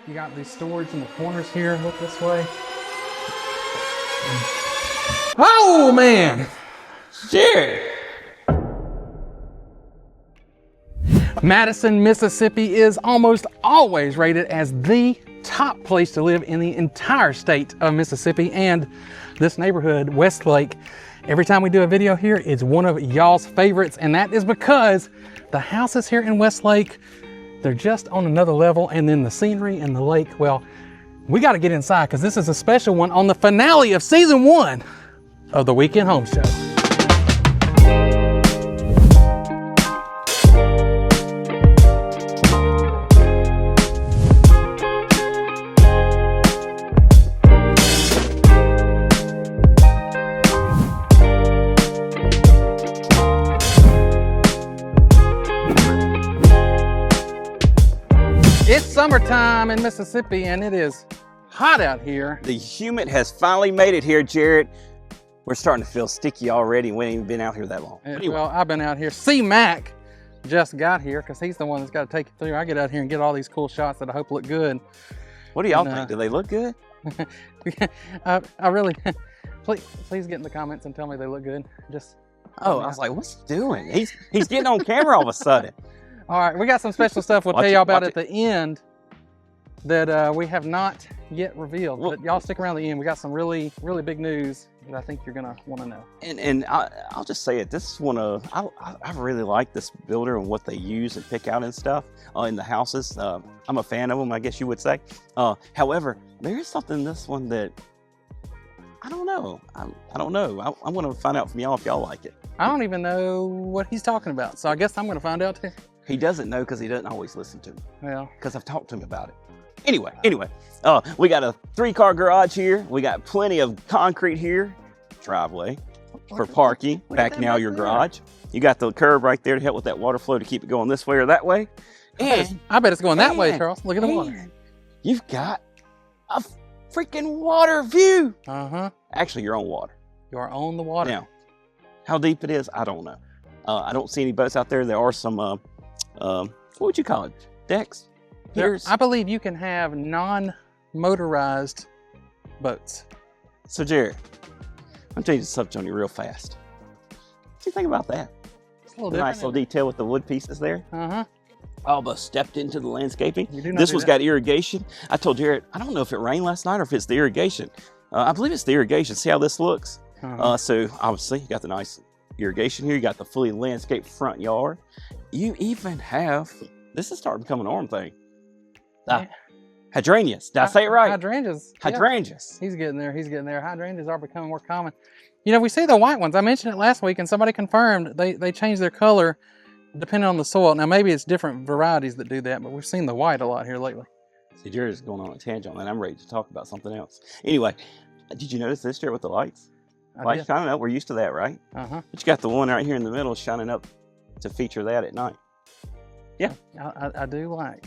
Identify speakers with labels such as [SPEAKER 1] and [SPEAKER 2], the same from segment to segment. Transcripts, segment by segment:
[SPEAKER 1] You got these storage in the corners here. Look this way. Oh man!
[SPEAKER 2] Jared!
[SPEAKER 1] Madison, Mississippi is almost always rated as the top place to live in the entire state of Mississippi, and this neighborhood, Westlake, every time we do a video here, it's one of y'all's favorites, and that is because the houses here in Westlake, they're just on another level, and then the scenery and the lake, well, we got to get inside because this is a special one on the finale of season 1 of the Weekend Home Show. It's summertime in Mississippi and it is hot out here.
[SPEAKER 2] The humid has finally made it here, Jared. We're starting to feel sticky already. We ain't even been out here that long.
[SPEAKER 1] Anyway. Well, I've been out here. C-Mac just got here because he's the one that's got to take you through. I get out here and get all these cool shots that I hope look good.
[SPEAKER 2] What do y'all think? Do they look good?
[SPEAKER 1] I really, please get in the comments and tell me they look good. Just.
[SPEAKER 2] Oh, I was like, what's he doing? He's getting on camera all of a sudden.
[SPEAKER 1] All right, we got some special stuff we'll tell y'all about at the end that we have not yet revealed. But y'all stick around the end. We got some really, really big news that I think you're gonna want to know.
[SPEAKER 2] And I'll just say it. This is one of I really like this builder and what they use and pick out and stuff in the houses. I'm a fan of them, I guess you would say. However, there is something in this one that I don't know. I don't know. I'm gonna find out from y'all if y'all like it.
[SPEAKER 1] I don't even know what he's talking about, so I guess I'm gonna find out too.
[SPEAKER 2] He doesn't know because he doesn't always listen to me.
[SPEAKER 1] Well,
[SPEAKER 2] because I've talked to him about it. Anyway, we got a 3-car garage here. We got plenty of concrete here. Driveway for parking. Back now your garage. You got the curb right there to help with that water flow to keep it going this way or that way. And
[SPEAKER 1] I bet it's going that way, Charles. Look at the water.
[SPEAKER 2] You've got a freaking water view.
[SPEAKER 1] Uh-huh.
[SPEAKER 2] Actually, you're on water.
[SPEAKER 1] You are on the water.
[SPEAKER 2] Now, how deep it is, I don't know. I don't see any boats out there. There are some, what would you call it? Decks? Piers?
[SPEAKER 1] I believe you can have non-motorized boats.
[SPEAKER 2] So, Jared, I'm changing the subject on you real fast. What do you think about that?
[SPEAKER 1] It's a little
[SPEAKER 2] nice little detail with the wood pieces there.
[SPEAKER 1] Uh-huh.
[SPEAKER 2] Almost stepped into the landscaping.
[SPEAKER 1] This one's
[SPEAKER 2] got irrigation. I told Jared, I don't know if it rained last night or if it's the irrigation. I believe it's the irrigation. See how this looks?
[SPEAKER 1] Uh-huh.
[SPEAKER 2] So, obviously, you got the nice irrigation here. You got the fully landscaped front yard. You even have, this is starting to become an arm thing. Hydrangeas. Did I say it right?
[SPEAKER 1] Hydrangeas.
[SPEAKER 2] Hydrangeas.
[SPEAKER 1] Yeah. He's getting there. He's getting there. Hydrangeas are becoming more common. You know, we see the white ones. I mentioned it last week, and somebody confirmed they change their color depending on the soil. Now, maybe it's different varieties that do that, but we've seen the white a lot here lately.
[SPEAKER 2] See, Jared's going on a tangent, and I'm ready to talk about something else. Anyway, did you notice this, Jared, with the lights? Lights shining up. We're used to that, right?
[SPEAKER 1] Uh-huh.
[SPEAKER 2] But you got the one right here in the middle shining up to feature that at night. Yeah.
[SPEAKER 1] I do like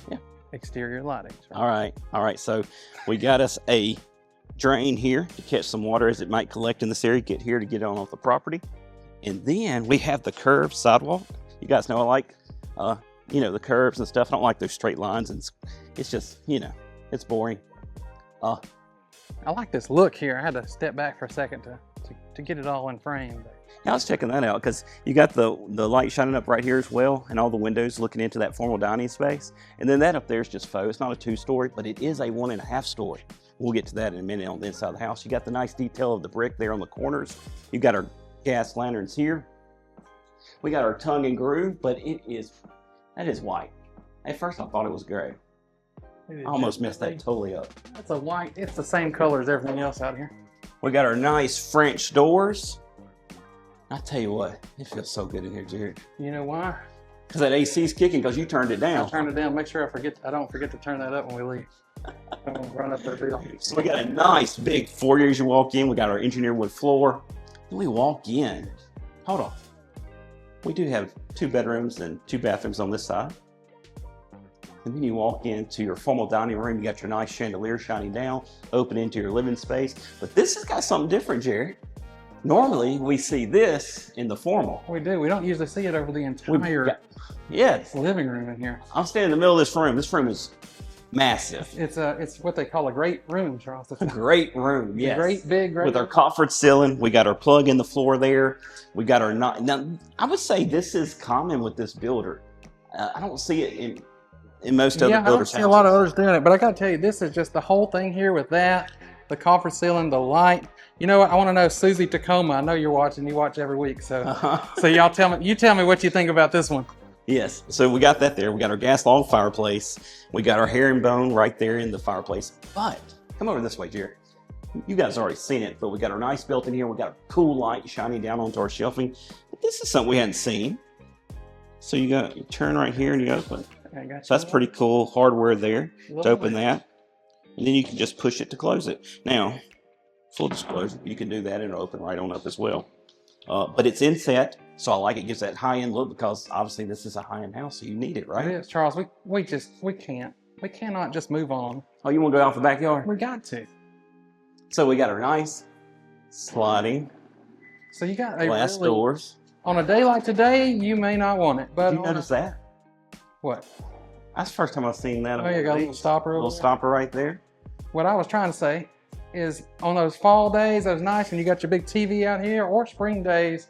[SPEAKER 1] exterior lighting.
[SPEAKER 2] Right? All right. So we got us a drain here to catch some water as it might collect in this area, get here to get on off the property. And then we have the curved sidewalk. You guys know I like, the curves and stuff. I don't like those straight lines. And it's just, it's boring.
[SPEAKER 1] I like this look here. I had to step back for a second to get it all in frame.
[SPEAKER 2] Yeah, I was checking that out because you got the light shining up right here as well, and all the windows looking into that formal dining space. And then that up there is just faux. It's not a 2-story, but it is a 1.5 story. We'll get to that in a minute on the inside of the house. You got the nice detail of the brick there on the corners. You got our gas lanterns here. We got our tongue and groove, but that is white. At first I thought it was gray. I almost messed that totally up.
[SPEAKER 1] That's a white. It's the same color as everything else out here.
[SPEAKER 2] We got our nice French doors. I tell you what, it feels so good in here, Jared.
[SPEAKER 1] You know why?
[SPEAKER 2] Because that AC's kicking because you turned it down.
[SPEAKER 1] I turned it down. Make sure I don't forget to turn that up when we leave. I'm gonna run up there.
[SPEAKER 2] So we got a nice big foyer as you walk in. We got our engineered wood floor. Then we walk in. Hold on. We do have 2 bedrooms and 2 bathrooms on this side. And then you walk into your formal dining room. You got your nice chandelier shining down, open into your living space. But this has got something different, Jared. Normally, we see this in the formal.
[SPEAKER 1] We do. We don't usually see it over the entire living room in here.
[SPEAKER 2] I'm standing in the middle of this room. This room is Massive.
[SPEAKER 1] It's what they call a great room, Charles. It's
[SPEAKER 2] A great room, yes.
[SPEAKER 1] great
[SPEAKER 2] With our coffered ceiling, we got our plug in the floor there. We got our now. I would say this is common with this builder. I don't see it in most other builders' houses.
[SPEAKER 1] I don't see a lot of others doing it, but I got to tell you, this is just the whole thing here with that, the coffer ceiling, the light. You know what? I want to know, Susie Tacoma. I know you're watching. You watch every week, so so y'all tell me what you think about this one.
[SPEAKER 2] Yes, so we got that there. We got our gas log fireplace. We got our herringbone right there in the fireplace. But come over this way, Jared. You guys already seen it, but we got our nice built in here. We got a cool light shining down onto our shelving. But this is something we hadn't seen. So you turn right here and you open. So that's pretty cool hardware there to open that. And then you can just push it to close it. Now, full disclosure, you can do that and it'll open right on up as well. But it's inset. So I like it, gives that high-end look because obviously this is a high-end house, so you need it, right?
[SPEAKER 1] It is, Charles. We cannot just move on.
[SPEAKER 2] Oh, you want to go out the backyard?
[SPEAKER 1] We got to.
[SPEAKER 2] So we got our nice sliding
[SPEAKER 1] So you got
[SPEAKER 2] glass doors.
[SPEAKER 1] On a day like today, you may not want it, but
[SPEAKER 2] did you notice that?
[SPEAKER 1] What?
[SPEAKER 2] That's the first time I've seen that.
[SPEAKER 1] Oh, you got a little stopper.
[SPEAKER 2] Little stopper right there.
[SPEAKER 1] What I was trying to say is, on those fall days, those nights when you got your big TV out here, or spring days.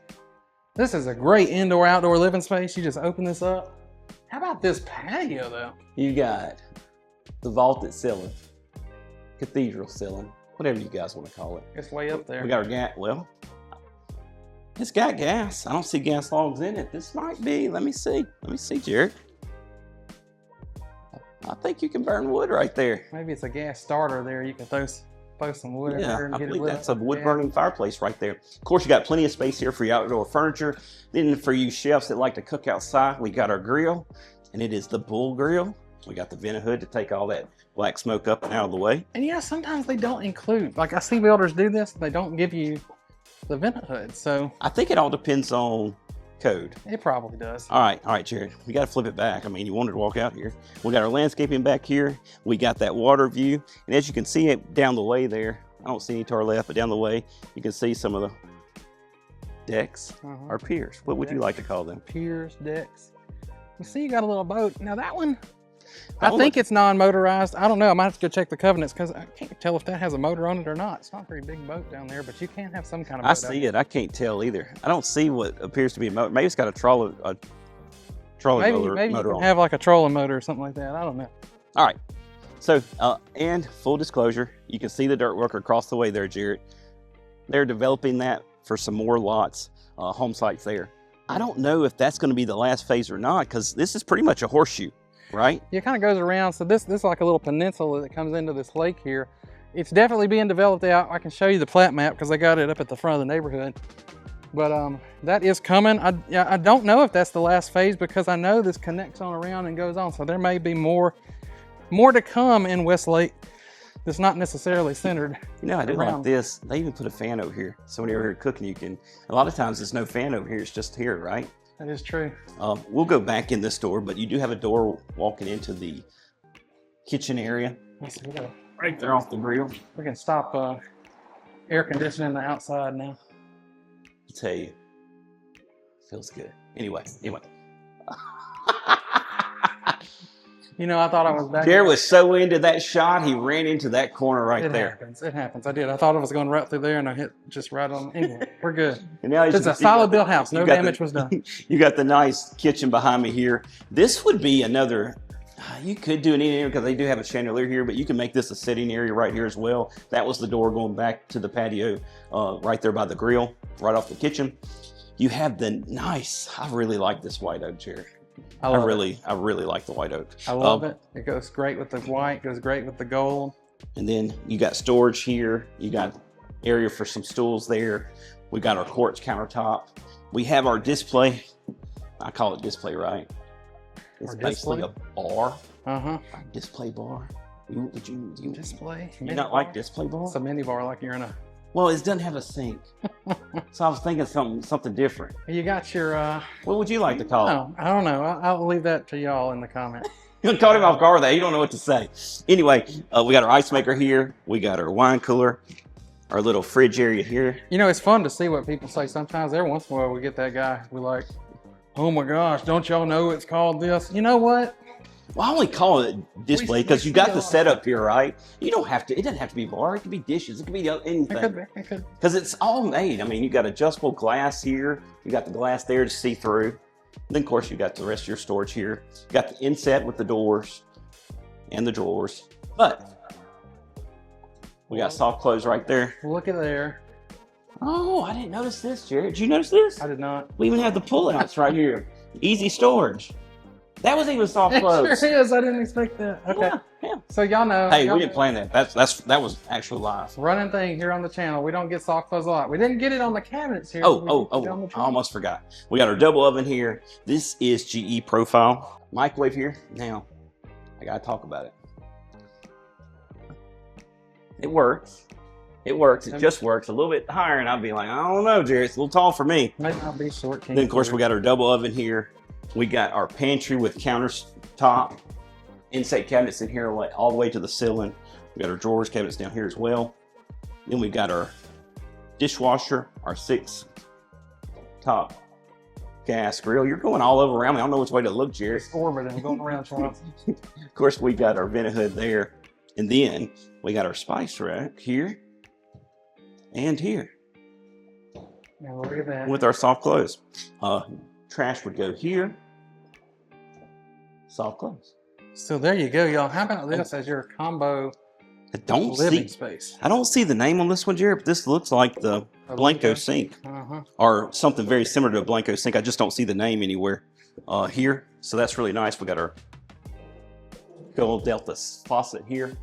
[SPEAKER 1] This is a great indoor-outdoor living space. You just open this up. How about this patio, though?
[SPEAKER 2] You got the vaulted ceiling, cathedral ceiling, whatever you guys want to call it.
[SPEAKER 1] It's way up there.
[SPEAKER 2] We got our gas. Well, it's got gas. I don't see gas logs in it. This might be. Let me see. Let me see, Jared. I think you can burn wood right there.
[SPEAKER 1] Maybe it's a gas starter there. You can throw some wood in there and
[SPEAKER 2] I
[SPEAKER 1] get
[SPEAKER 2] believe
[SPEAKER 1] it lit.
[SPEAKER 2] that's a wood-burning fireplace right there. Of course, you got plenty of space here for your outdoor furniture. Then for you chefs that like to cook outside, we got our grill, and it is the Bull Grill. We got the vent hood to take all that black smoke up and out of the way.
[SPEAKER 1] And yeah, sometimes they don't include, like I see builders do this, they don't give you the vent hood. So
[SPEAKER 2] I think it all depends on code.
[SPEAKER 1] It probably does.
[SPEAKER 2] All right, Jared. We got to flip it back. I mean, you wanted to walk out here. We got our landscaping back here. We got that water view. And as you can see it down the way there, I don't see any to our left, but down the way, you can see some of the decks or piers. What would you like to call them?
[SPEAKER 1] Piers, decks. You see you got a little boat. Now that one, I think it's non-motorized. I don't know. I might have to go check the covenants because I can't tell if that has a motor on it or not. It's not a very big boat down there, but you can have some kind of boat.
[SPEAKER 2] I see it. I can't tell either. I don't see what appears to be a motor. Maybe it's got a trolley motor.
[SPEAKER 1] Maybe you can have like a trolling motor or something like that. I don't know.
[SPEAKER 2] All right. So, and full disclosure, you can see the dirt worker across the way there, Jared. They're developing that for some more lots, home sites there. I don't know if that's going to be the last phase or not because this is pretty much a horseshoe. Right?
[SPEAKER 1] Yeah, it kind of goes around. So this is like a little peninsula that comes into this lake here. It's definitely being developed out. I can show you the plat map because I got it up at the front of the neighborhood. But that is coming. I don't know if that's the last phase because I know this connects on around and goes on. So there may be more to come in Westlake that's not necessarily centered.
[SPEAKER 2] You know, I do like this. They even put a fan over here. So when you're here cooking, you can, a lot of times there's no fan over here. It's just here, right?
[SPEAKER 1] That is true.
[SPEAKER 2] We'll go back in this door, but you do have a door walking into the kitchen area. Right there off the grill.
[SPEAKER 1] We can stop air conditioning the outside now.
[SPEAKER 2] I'll tell you, feels good. Anyway.
[SPEAKER 1] You know, I thought I was back.
[SPEAKER 2] Jared was so into that shot, he ran into that corner right there.
[SPEAKER 1] It happens. I did. I thought I was going right through there, and I hit just right on. Anyway, we're good.
[SPEAKER 2] And now
[SPEAKER 1] it's a solid built house. No damage was done.
[SPEAKER 2] You got the nice kitchen behind me here. This would be another. You could do an eating area because they do have a chandelier here, but you can make this a sitting area right here as well. That was the door going back to the patio right there by the grill, right off the kitchen. You have the nice. I really like this white oak chair. I really like the white oak.
[SPEAKER 1] I love it. It goes great with the white, goes great with the gold.
[SPEAKER 2] And then you got storage here. You got area for some stools there. We got our quartz countertop. We have our display. I call it display, right? It's basically a bar. Display bar. Would you
[SPEAKER 1] display?
[SPEAKER 2] You not like display bar?
[SPEAKER 1] It's a mini bar like you're in a.
[SPEAKER 2] Well, it doesn't have a sink. So I was thinking something different.
[SPEAKER 1] You got your...
[SPEAKER 2] What would you like to call it?
[SPEAKER 1] I don't know. I'll leave that to y'all in the comments.
[SPEAKER 2] You caught him off guard with that. You don't know what to say. Anyway, we got our ice maker here. We got our wine cooler. Our little fridge area here.
[SPEAKER 1] You know, it's fun to see what people say. Sometimes every once in a while we get that guy. We're like, oh my gosh, don't y'all know it's called this? You know what?
[SPEAKER 2] Well, I only call it display because you got the setup here, right? You don't have to. It doesn't have to be bar. It could be dishes. It could be anything.
[SPEAKER 1] It could be. It could.
[SPEAKER 2] Because it's all made. I mean, you got adjustable glass here. You got the glass there to see through. Then, of course, you got the rest of your storage here. You got the inset with the doors and the drawers. But we got soft close right there.
[SPEAKER 1] Look at there.
[SPEAKER 2] Oh, I didn't notice this, Jared. Did you notice this?
[SPEAKER 1] I did not.
[SPEAKER 2] We even have the pullouts right here. Easy storage. That was even soft close.
[SPEAKER 1] It sure is. I didn't expect that. Okay.
[SPEAKER 2] Yeah.
[SPEAKER 1] So y'all know.
[SPEAKER 2] Hey, we didn't plan that. That was actually live.
[SPEAKER 1] Running thing here on the channel. We don't get soft close a lot. We didn't get it on the cabinets here.
[SPEAKER 2] Oh, I almost forgot. We got our double oven here. This is GE profile. Microwave here. Now, I gotta talk about it. It works. It works. It just works. A little bit higher, and I'd be like, I don't know, Jerry. It's a little tall for me.
[SPEAKER 1] Might not be short.
[SPEAKER 2] Then, of course, we got our double oven here. We got our pantry with countertop, inside cabinets in here all the way to the ceiling. We got our drawers, cabinets down here as well. Then we got our dishwasher, our 6-top gas grill. You're going all over around me. I don't know which way to look, Jerry.
[SPEAKER 1] It's orbiting, going around Charles.
[SPEAKER 2] Of course, we got our vent hood there. And then we got our spice rack here and here.
[SPEAKER 1] Now look at that.
[SPEAKER 2] With our soft close. Trash would go here. Soft close.
[SPEAKER 1] So there you go, y'all. How about this as your combo living space?
[SPEAKER 2] I don't see the name on this one, Jared, but this looks like the Blanco sink. Or something very similar to a Blanco sink. I just don't see the name anywhere here. So that's really nice. We got our gold Delta faucet here.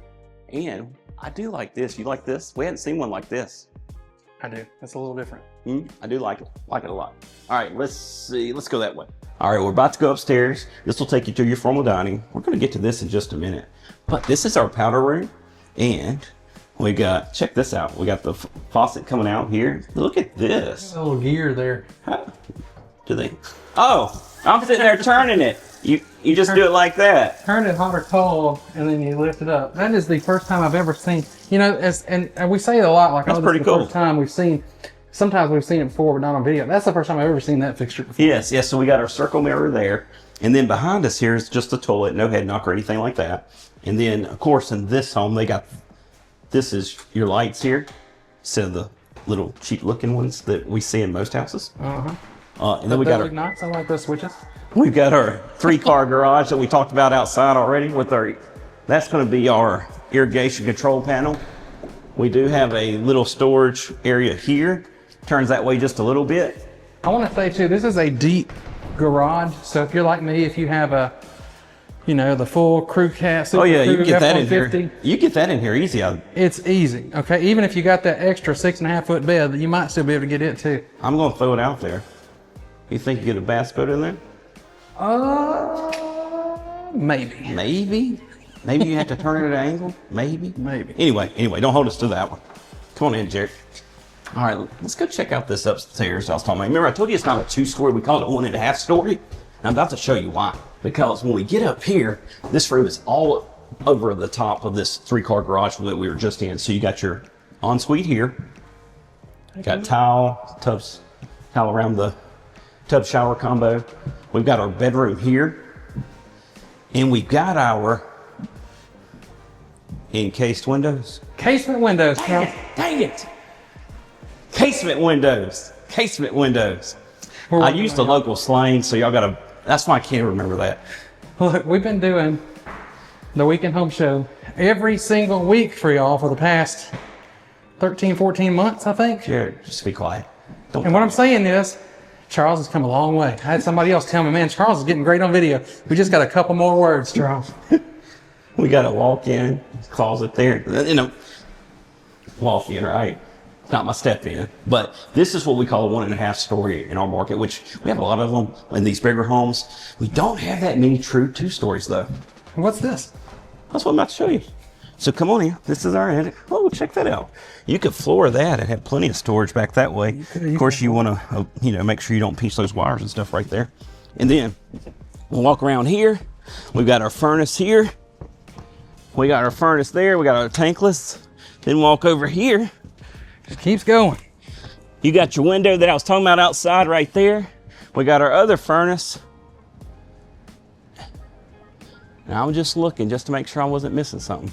[SPEAKER 2] And I do like this. You like this? We hadn't seen one like this.
[SPEAKER 1] I do. It's a little different.
[SPEAKER 2] I do like it. Like it a lot. All right, let's see. Let's go that way. All right, we're about to go upstairs. This will take you to your formal dining. We're going to get to this in just a minute. But this is our powder room. And we got, check this out. We got the faucet coming out here. Look at this.
[SPEAKER 1] A little gear there.
[SPEAKER 2] How do they? Oh, I'm sitting there turning it. You just do it like that.
[SPEAKER 1] Turn it hot or cold, and then you lift it up. That is the first time I've ever seen. You know, and we say it a lot. Like,
[SPEAKER 2] that's pretty
[SPEAKER 1] cool.
[SPEAKER 2] First
[SPEAKER 1] time we've seen. Sometimes we've seen it before, but not on video. That's the first time I've ever seen that fixture before.
[SPEAKER 2] Yes. So we got our circle mirror there, and then behind us here is just the toilet, no head knock or anything like that. And then, of course, in this home, they got this is your lights here, instead of the little cheap-looking ones that we see in most houses. And then we got our
[SPEAKER 1] nice. I like those switches.
[SPEAKER 2] We've got our 3-car garage that we talked about outside already with our, that's going to be our irrigation control panel. We do have a little storage area here. Turns that way just a little bit.
[SPEAKER 1] I want to say too, this is a deep garage. So if you're like me, if you have a, you know, the full crew cast.
[SPEAKER 2] Oh yeah, you can get that in here. You get that in here easy.
[SPEAKER 1] It's easy. Okay, even if you got that extra 6.5-foot bed, you might still be able to get it too.
[SPEAKER 2] I'm going to throw it out there. You think you get a bass boat in there?
[SPEAKER 1] Maybe.
[SPEAKER 2] Maybe you have to turn it at an angle. Maybe. Anyway, don't hold us to that one. Come on in, Jared. All right, let's go check out this upstairs I was talking about. Remember, I told you it's not a 2-story. We call it a 1.5 story. And I'm about to show you why. Because when we get up here, this room is all over the top of this 3-car garage that we were just in. So you got your ensuite here. Got tile around the tub shower combo. We've got our bedroom here. And we've got our encased windows.
[SPEAKER 1] Casement windows.
[SPEAKER 2] Dang it. Casement windows. I used the local slang, so y'all gotta, that's why I can't remember that.
[SPEAKER 1] Look, we've been doing the Weekend Home Show every single week for y'all for the past 13, 14 months, I think.
[SPEAKER 2] Jared, just be quiet.
[SPEAKER 1] And what I'm saying is, Charles has come a long way. I had somebody else tell me, man, Charles is getting great on video. We just got a couple more words, Charles.
[SPEAKER 2] We got a walk-in closet there. You know, walk-in, right? Not my step-in. But this is what we call a 1.5 story in our market, which we have a lot of them in these bigger homes. We don't have that many true 2 stories, though.
[SPEAKER 1] What's this?
[SPEAKER 2] That's what I'm about to show you. So come on in. This is our attic. Oh, check that out. You could floor that and have plenty of storage back that way. Of course, you want to, make sure you don't pinch those wires and stuff right there. And then we'll walk around here. We've got our furnace here. We got our furnace there. We got our tankless. Then walk over here.
[SPEAKER 1] Just keeps going.
[SPEAKER 2] You got your window that I was talking about outside right there. We got our other furnace. And I was just looking just to make sure I wasn't missing something.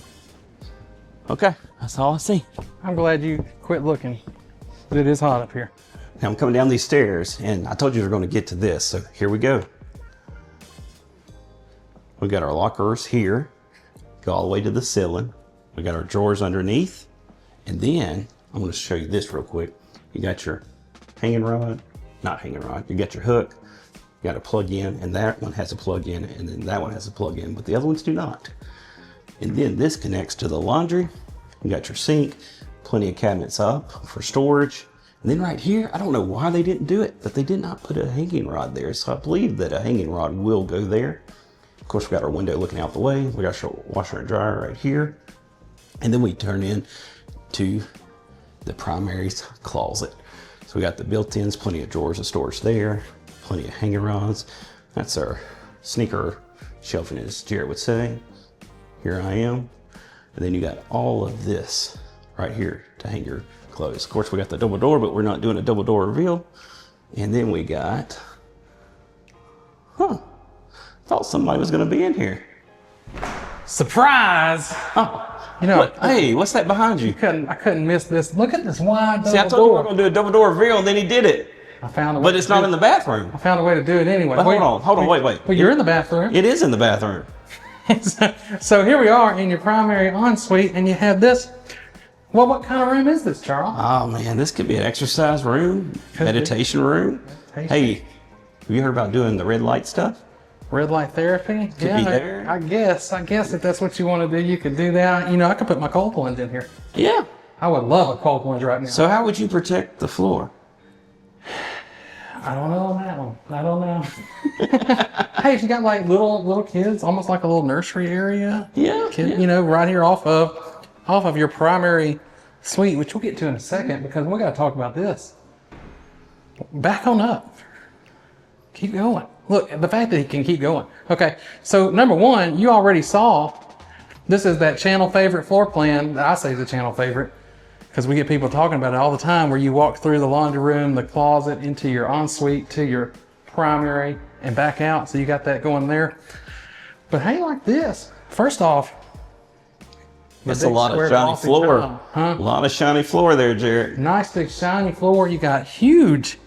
[SPEAKER 2] Okay, that's all I see.
[SPEAKER 1] I'm glad you quit looking, but it is hot up here.
[SPEAKER 2] Now I'm coming down these stairs, and I told you we were going to get to this, so here we go. We got our lockers here, go all the way to the ceiling. We got our drawers underneath, and then I'm going to show you this real quick. You got your hanging rod, not hanging rod, you got your hook, you got a plug in, and that one has a plug in, and then that one has a plug in, but the other ones do not. And then this connects to the laundry. You got your sink, plenty of cabinets up for storage. And then right here, I don't know why they didn't do it, but they did not put a hanging rod there. So I believe that a hanging rod will go there. Of course, we got our window looking out the way. We got our washer and dryer right here. And then we turn in to the primary closet. So we got the built-ins, plenty of drawers of storage there, plenty of hanging rods. That's our sneaker shelving, as Jared would say. Here I am. And then you got all of this right here to hang your clothes. Of course, we got the double door, but we're not doing a double door reveal. And then we got, thought somebody was gonna be in here.
[SPEAKER 1] Surprise!
[SPEAKER 2] Oh,
[SPEAKER 1] you know,
[SPEAKER 2] hey, what's that behind you?
[SPEAKER 1] I couldn't miss this. Look at this wide double
[SPEAKER 2] See, I told you we were gonna do a double door reveal, and then he did it.
[SPEAKER 1] I found a way.
[SPEAKER 2] But it's not in the bathroom.
[SPEAKER 1] I found a way to do it anyway.
[SPEAKER 2] But hold on, wait.
[SPEAKER 1] Well, you're in the bathroom.
[SPEAKER 2] It is in the bathroom.
[SPEAKER 1] So here we are in your primary ensuite, and you have this. Well, what kind of room is this, Charles?
[SPEAKER 2] Oh man, this could be an exercise room, meditation room. Hey, have you heard about doing the red light stuff?
[SPEAKER 1] Red light therapy?
[SPEAKER 2] Could be there.
[SPEAKER 1] I guess if that's what you want to do, you could do that. You know, I could put my cold plunge in here.
[SPEAKER 2] Yeah.
[SPEAKER 1] I would love a cold plunge right now.
[SPEAKER 2] So how would you protect the floor?
[SPEAKER 1] I don't know on that one. I don't know. Hey, if you got like little kids, almost like a little nursery area.
[SPEAKER 2] Yeah.
[SPEAKER 1] You know, right here off of your primary suite, which we'll get to in a second because we got to talk about this. Back on up. Keep going. Look, the fact that he can keep going. Okay, so number one, you already saw, this is that channel favorite floor plan that I say is a channel favorite because we get people talking about it all the time where you walk through the laundry room, the closet, into your ensuite, to your primary, and back out. So you got that going there. But hey, like this, first off,
[SPEAKER 2] that's a lot of shiny floor.
[SPEAKER 1] Huh?
[SPEAKER 2] A lot of shiny floor there, Jared.
[SPEAKER 1] Nice big shiny floor. You got huge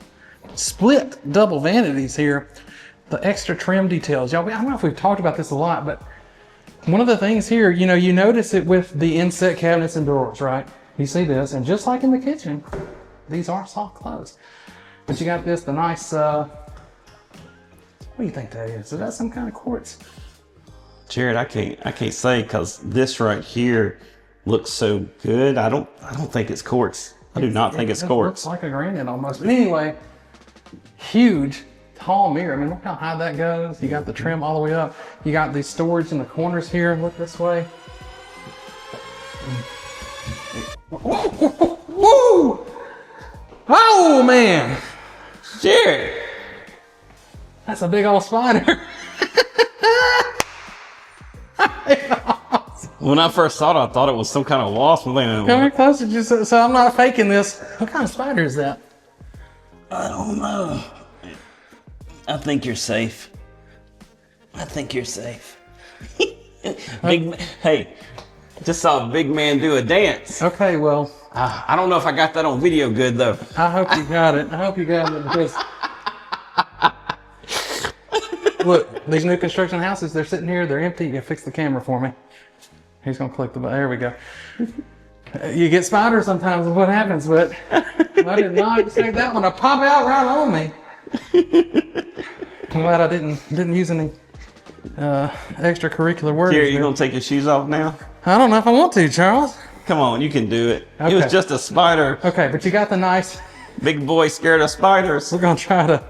[SPEAKER 1] split double vanities here. The extra trim details. Y'all, I don't know if we've talked about this a lot, but one of the things here, you know, you notice it with the inset cabinets and doors, right? You see this, and just like in the kitchen, these are soft close. But you got this, the nice, what do you think that is? Is that some kind of quartz?
[SPEAKER 2] Jared, I can't say because this right here looks so good. I don't think it's quartz. I do not think it's quartz.
[SPEAKER 1] Looks like a granite almost. But anyway, huge, tall mirror. I mean, look how high that goes. You got the trim all the way up. You got the storage in the corners here. Look this way. Woo! Oh man,
[SPEAKER 2] Jared,
[SPEAKER 1] that's a big old spider.
[SPEAKER 2] When I first saw it, I thought it was some kind of wasp.
[SPEAKER 1] Come here closer, just so I'm not faking this. What kind of spider is that?
[SPEAKER 2] I don't know. I think you're safe. I think you're safe. Hey, just saw a big man do a dance.
[SPEAKER 1] Okay, well.
[SPEAKER 2] I don't know if I got that on video good, though.
[SPEAKER 1] I hope you got it. I hope you got it because... Look, these new construction houses, they're sitting here, they're empty. You fix the camera for me. He's gonna click the button. There we go. You get spiders sometimes is what happens, but I did not expect that one to pop out right on me. I'm glad I didn't use any extracurricular words.
[SPEAKER 2] Here, you gonna take your shoes off now?
[SPEAKER 1] I don't know if I want to, Charles.
[SPEAKER 2] Come on, you can do it.
[SPEAKER 1] Okay.
[SPEAKER 2] It was just a spider.
[SPEAKER 1] Okay, but you got the nice...
[SPEAKER 2] Big boy scared of spiders.
[SPEAKER 1] We're gonna try to...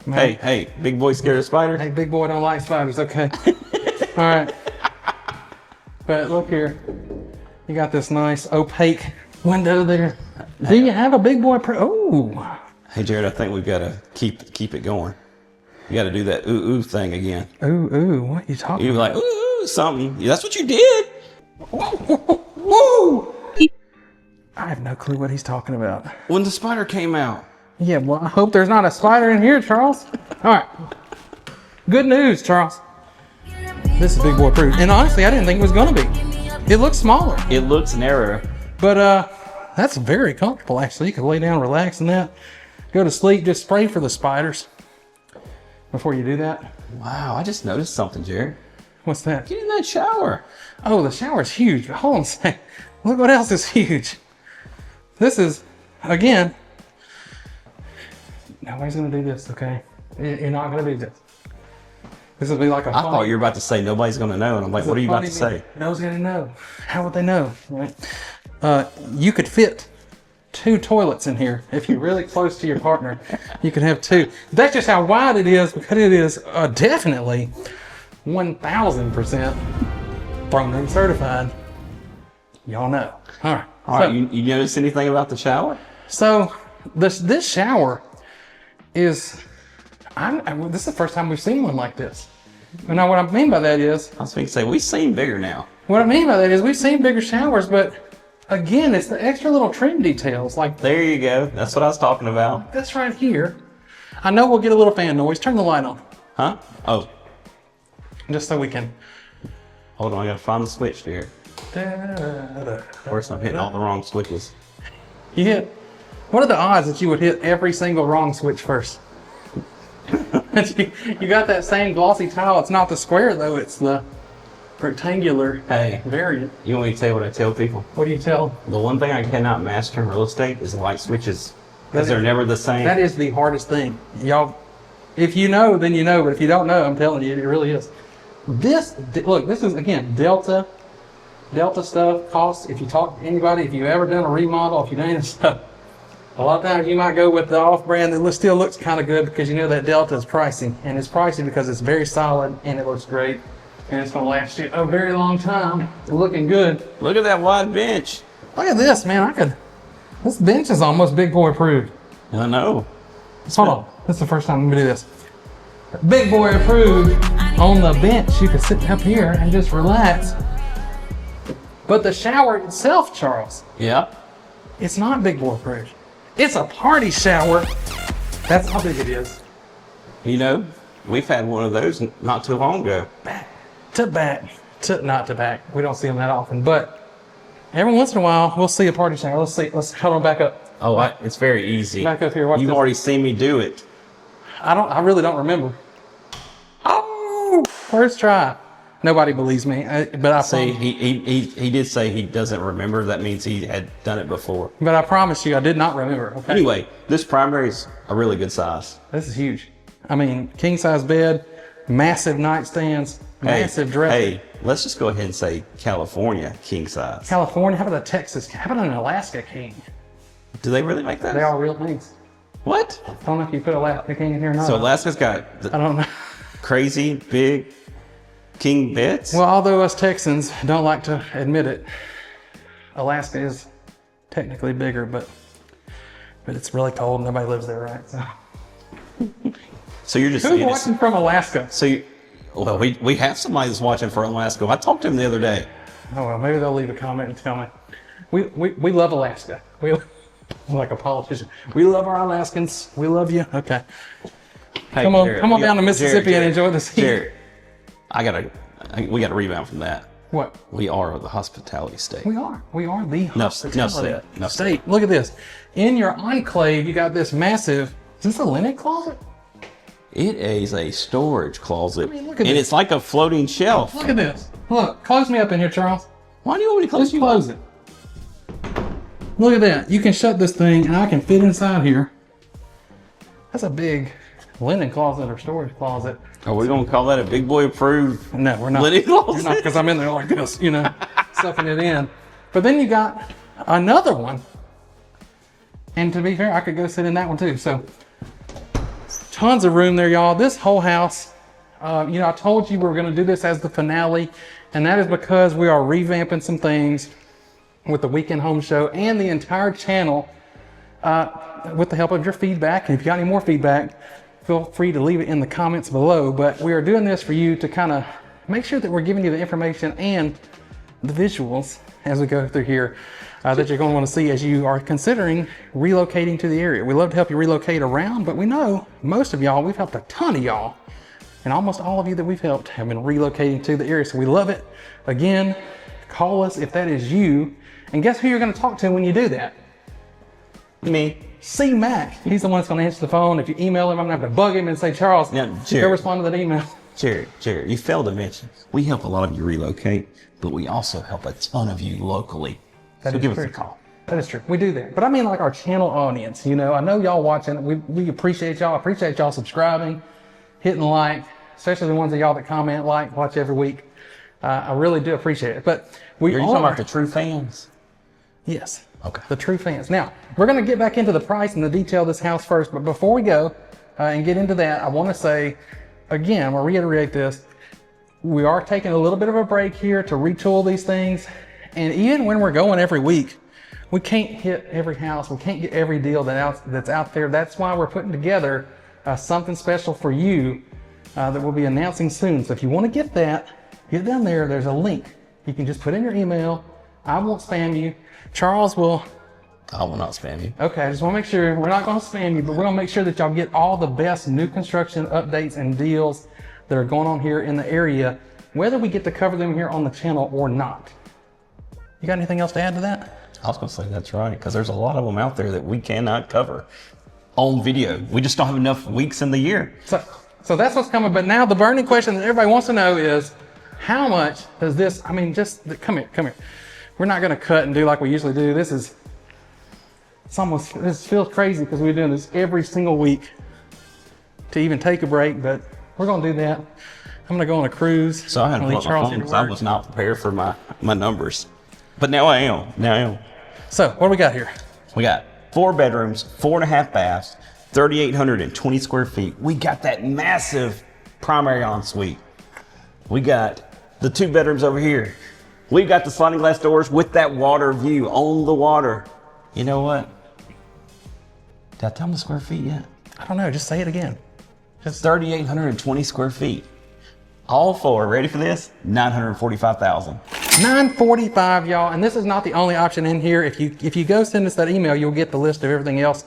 [SPEAKER 2] Hey, big boy scared of spiders?
[SPEAKER 1] Hey, big boy don't like spiders, okay. All right. But look here. You got this nice opaque window there. Do you have a big boy oh.
[SPEAKER 2] Hey, Jared, I think we've got to keep it going. You got to do that ooh thing again.
[SPEAKER 1] Ooh, what are you talking about?
[SPEAKER 2] You're like, ooh, something. Yeah, that's what you did.
[SPEAKER 1] Woo! I have no clue what he's talking about.
[SPEAKER 2] When the spider came out.
[SPEAKER 1] Yeah, well, I hope there's not a spider in here, Charles. All right. Good news, Charles. This is big boy proof. And honestly, I didn't think it was gonna be. It looks smaller.
[SPEAKER 2] It looks narrower.
[SPEAKER 1] But that's very comfortable actually. You can lay down, relax in that. Go to sleep, just spray for the spiders before you do that.
[SPEAKER 2] Wow, I just noticed something, Jared.
[SPEAKER 1] What's that?
[SPEAKER 2] Get in that shower.
[SPEAKER 1] Oh, the shower's huge. Hold on a second. Look what else is huge. This is, again, nobody's gonna do this, okay? You're not gonna do this. This will be like a
[SPEAKER 2] I thought you were about to say nobody's gonna know, and I'm like, what are you about to say?
[SPEAKER 1] Nobody's gonna know. How would they know, right? You could fit 2 toilets in here. If you're really close to your partner, you could have 2. That's just how wide it is, because it is definitely 1000% throne room certified. Y'all know. All right.
[SPEAKER 2] All right, you notice anything about the shower?
[SPEAKER 1] So this shower is, this is the first time we've seen one like this. And now what I mean by that is,
[SPEAKER 2] I was going to say, we've seen bigger now.
[SPEAKER 1] what I mean by that is we've seen bigger showers, but again, it's the extra little trim details. Like
[SPEAKER 2] There you go. That's what I was talking about.
[SPEAKER 1] this right here. I know we'll get a little fan noise. Turn the light on.
[SPEAKER 2] Huh? Oh,
[SPEAKER 1] Just so we can.
[SPEAKER 2] hold on. I got to find the switch here. Of course, I'm hitting all the wrong switches.
[SPEAKER 1] You hit. What are the odds that you would hit every single wrong switch first? You got that same glossy tile. It's not the square though. It's the rectangular variant.
[SPEAKER 2] You want me to tell you what I tell people?
[SPEAKER 1] What do you tell?
[SPEAKER 2] The one thing I cannot master in real estate is light switches, because they're never the same.
[SPEAKER 1] That is the hardest thing. Y'all, if you know, then you know. But if you don't know, I'm telling you, it really is. Look, this is, again, Delta stuff costs. If you talk to anybody, if you've ever done a remodel, if you've done any stuff, a lot of times you might go with the off-brand that still looks kind of good because you know that Delta is pricey. And it's pricey because it's very solid and it looks great. And it's going to last you a very long time. It's looking good.
[SPEAKER 2] Look at that wide bench.
[SPEAKER 1] Look at this, man. This bench is almost big boy approved.
[SPEAKER 2] I know.
[SPEAKER 1] Hold on. This is the first time I'm going to do this. Big boy approved on the bench. You can sit up here and just relax. But the shower itself, Charles,
[SPEAKER 2] Yeah.
[SPEAKER 1] it's not big boy approved. It's a party shower. That's how big it is.
[SPEAKER 2] You know, we've had one of those not too long ago.
[SPEAKER 1] Back to back to not to back. We don't see them that often, but every once in a while we'll see a party shower. Let's see. Let's hold on back up.
[SPEAKER 2] Oh, it's very easy.
[SPEAKER 1] Back up here. Watch
[SPEAKER 2] You've
[SPEAKER 1] this.
[SPEAKER 2] already seen me do it.
[SPEAKER 1] I really don't remember. Oh, first try. Nobody believes me, but I
[SPEAKER 2] See,
[SPEAKER 1] promise.
[SPEAKER 2] he did say he doesn't remember. That means he had done it before.
[SPEAKER 1] But I promise you, I did not remember. Okay.
[SPEAKER 2] Anyway, this primary is a really good size.
[SPEAKER 1] This is huge. I mean, king size bed, massive nightstands, massive dresser.
[SPEAKER 2] Hey, let's just go ahead and say California king size.
[SPEAKER 1] California. How about a Texas? How about an Alaska king?
[SPEAKER 2] Do they really make that?
[SPEAKER 1] They are real things.
[SPEAKER 2] What?
[SPEAKER 1] I don't know if you put Alaska king in here or not.
[SPEAKER 2] So Alaska's got the
[SPEAKER 1] I don't know.
[SPEAKER 2] crazy big king beds?
[SPEAKER 1] Well, although us Texans don't like to admit it, Alaska is technically bigger, but it's really cold. Nobody lives there, right?
[SPEAKER 2] So you're just
[SPEAKER 1] Who's
[SPEAKER 2] saying it's-
[SPEAKER 1] watching from Alaska?
[SPEAKER 2] well, we have somebody that's watching from Alaska. I talked to him the other day.
[SPEAKER 1] Oh well, maybe they'll leave a comment and tell me. We love Alaska. We like a politician. We love our Alaskans. We love you. Okay.
[SPEAKER 2] Hey,
[SPEAKER 1] Come on,
[SPEAKER 2] Jared,
[SPEAKER 1] come on down to Mississippi
[SPEAKER 2] Jared,
[SPEAKER 1] and enjoy this heat.
[SPEAKER 2] Jared, we got to rebound from that.
[SPEAKER 1] What?
[SPEAKER 2] We are the hospitality state.
[SPEAKER 1] We are the
[SPEAKER 2] Enough
[SPEAKER 1] hospitality
[SPEAKER 2] said. Enough said.
[SPEAKER 1] state. Look at this. In your enclave, you got this massive. Is this a linen closet?
[SPEAKER 2] It is a storage closet.
[SPEAKER 1] I mean, look at
[SPEAKER 2] and
[SPEAKER 1] this.
[SPEAKER 2] it's like a floating shelf.
[SPEAKER 1] Look at this. Look, close me up in here, Charles.
[SPEAKER 2] Why do you want me to close
[SPEAKER 1] Just
[SPEAKER 2] you
[SPEAKER 1] close
[SPEAKER 2] up?
[SPEAKER 1] it. Look at that. You can shut this thing, and I can fit inside here. That's a big linen closet or storage closet.
[SPEAKER 2] Are we going to call that a big boy approved?
[SPEAKER 1] No, we're not.
[SPEAKER 2] Linen closet?
[SPEAKER 1] We're not, because I'm in there like this, sucking it in. But then you got another one. And to be fair, I could go sit in that one too. So tons of room there, y'all. This whole house, I told you we were going to do this as the finale. And that is because we are revamping some things with the Weekend Home Show and the entire channel with the help of your feedback. And if you got any more feedback, feel free to leave it in the comments below. But we are doing this for you to kind of make sure that we're giving you the information and the visuals as we go through here that you're going to want to see as you are considering relocating to the area. We love to help you relocate around, but we know most of y'all, we've helped a ton of y'all, and almost all of you that we've helped have been relocating to the area. So we love it. Again, call us if that is you. And guess who you're going to talk to when you do that?
[SPEAKER 2] Me.
[SPEAKER 1] C. Mac. He's the one that's going to answer the phone. If you email him, I'm going to have to bug him and say, Charles,
[SPEAKER 2] Now,
[SPEAKER 1] go
[SPEAKER 2] Jared,
[SPEAKER 1] respond to that email.
[SPEAKER 2] Jared, you failed to mention, we help a lot of you relocate, but we also help a ton of you locally.
[SPEAKER 1] That
[SPEAKER 2] So
[SPEAKER 1] is
[SPEAKER 2] give
[SPEAKER 1] true.
[SPEAKER 2] us a call.
[SPEAKER 1] That is true. We do that. But I mean like our channel audience, you know, I know y'all watching. We appreciate y'all subscribing, hitting like, especially the ones of y'all that comment, like, watch every week. I really do appreciate it. But
[SPEAKER 2] Are you talking about the true fans?
[SPEAKER 1] Yes.
[SPEAKER 2] Okay.
[SPEAKER 1] The true fans. Now, we're going to get back into the price and the detail of this house first. But before we go and get into that, I want to say, again, we'll reiterate this. We are taking a little bit of a break here to retool these things. And even when we're going every week, we can't hit every house. We can't get every deal that's out there. That's why we're putting together something special for you that we'll be announcing soon. So if you want to get that, get down there. There's a link. You can just put in your email. I won't spam you. Charles will.
[SPEAKER 2] I will not spam you.
[SPEAKER 1] Okay, I just want to make sure we're not going to spam you, but we're going to make sure that y'all get all the best new construction updates and deals that are going on here in the area, whether we get to cover them here on the channel or not. You got anything else to add to that?
[SPEAKER 2] I was going to say that's right, because there's a lot of them out there that we cannot cover on video. We just don't have enough weeks in the year.
[SPEAKER 1] So that's what's coming. But now the burning question that everybody wants to know is, how much does this, I mean, come here. We're not going to cut and do like we usually do. This feels crazy because we're doing this every single week to even take a break, but we're going to do that. I'm going to go on a cruise.
[SPEAKER 2] So I had to pull up my phone because I was not prepared for my numbers. But now I am.
[SPEAKER 1] So what do we got here?
[SPEAKER 2] We got 4 bedrooms, 4.5 baths, 3,820 square feet. We got that massive primary ensuite. We got the 2 bedrooms over here. We've got the sliding glass doors with that water view on the water. You know what? Did I tell them the square feet yet?
[SPEAKER 1] I don't know. Just say it again.
[SPEAKER 2] Just 3,820 square feet. All 4, ready for this? 945,000.
[SPEAKER 1] 945, y'all. And this is not the only option in here. If you go send us that email, you'll get the list of everything else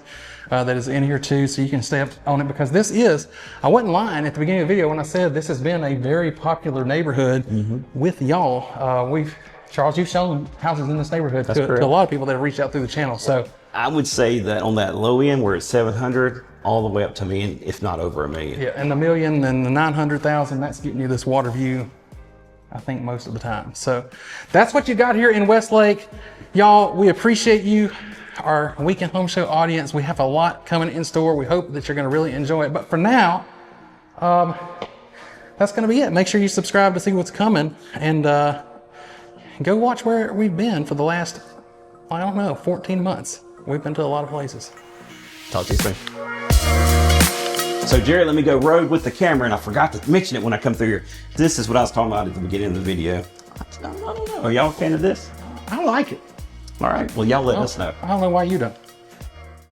[SPEAKER 1] that is in here too, so you can stay up on it, because this is, I wasn't lying at the beginning of the video when I said this has been a very popular neighborhood with y'all. Charles, you've shown houses in this neighborhood to a lot of people that have reached out through the channel. So
[SPEAKER 2] I would say that on that low end, we're at 700, all the way up to $1 million, if not over $1 million.
[SPEAKER 1] Yeah, and the $1 million and the 900,000, that's getting you this water view, I think, most of the time. So that's what you got here in Westlake. Y'all, we appreciate you, our Weekend Home Show audience. We have a lot coming in store. We hope that you're going to really enjoy it. But for now, that's going to be it. Make sure you subscribe to see what's coming, and go watch where we've been for the last, I don't know, 14 months. We've been to a lot of places.
[SPEAKER 2] Talk to you soon. So Jared, let me go rogue with the camera, and I forgot to mention it when I come through here. This is what I was talking about at the beginning of the video. I don't know. Are y'all a fan of this?
[SPEAKER 1] I like it.
[SPEAKER 2] All right. Well, y'all let us know.
[SPEAKER 1] I don't know why you don't.